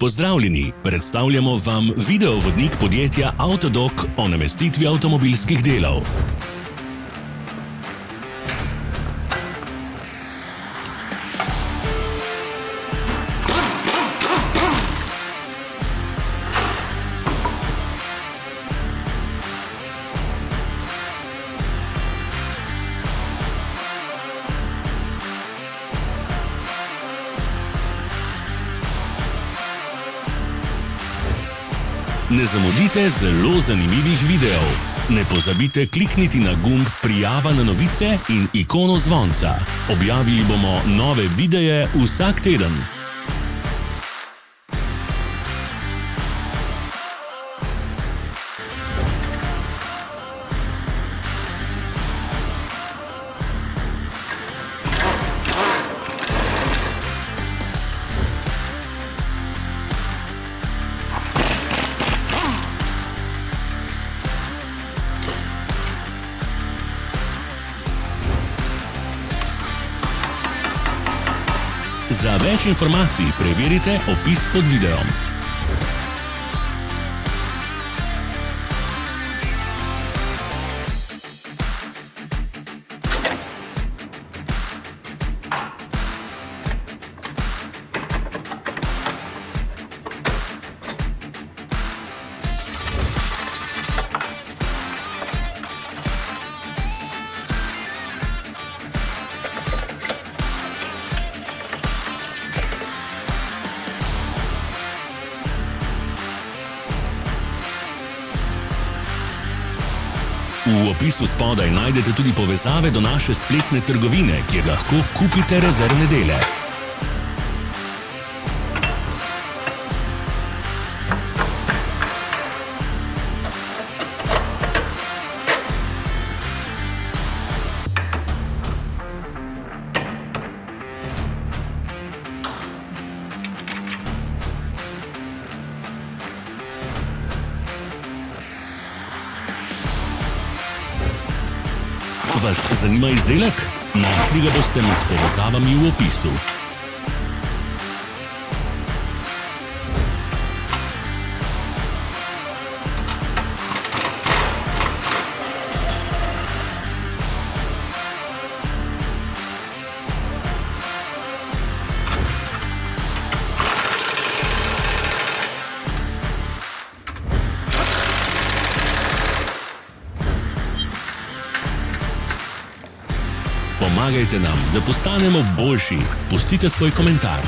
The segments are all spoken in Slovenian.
Pozdravljeni, predstavljamo vam videovodnik podjetja Avtodok o namestitvi avtomobilskih delov. Ne zamudite zelo zanimivih videov. Ne pozabite klikniti na gumb Prijava na novice in ikono zvonca. Objavili bomo nove videe vsak teden. Za več informacij preverite opis pod videom. V opisu spodaj najdete tudi povezave do naše spletne trgovine, kjer lahko kupite rezervne dele. Vas zanima izdelek? Našli ga boste med povezavami v opisu. Pomagajte nam, da postanemo boljši. Pustite svoj komentar.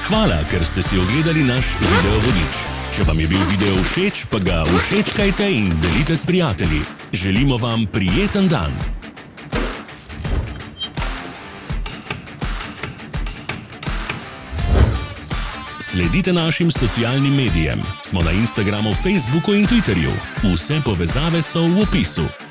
Hvala, ker ste si ogledali naš videovodič. Če vam je bil video všeč, pa ga všečkajte in delite s prijatelji. Želimo vam prijeten dan. Sledite našim socialnim medijem. Smo na Instagramu, Facebooku in Twitterju. Vse povezave so v opisu.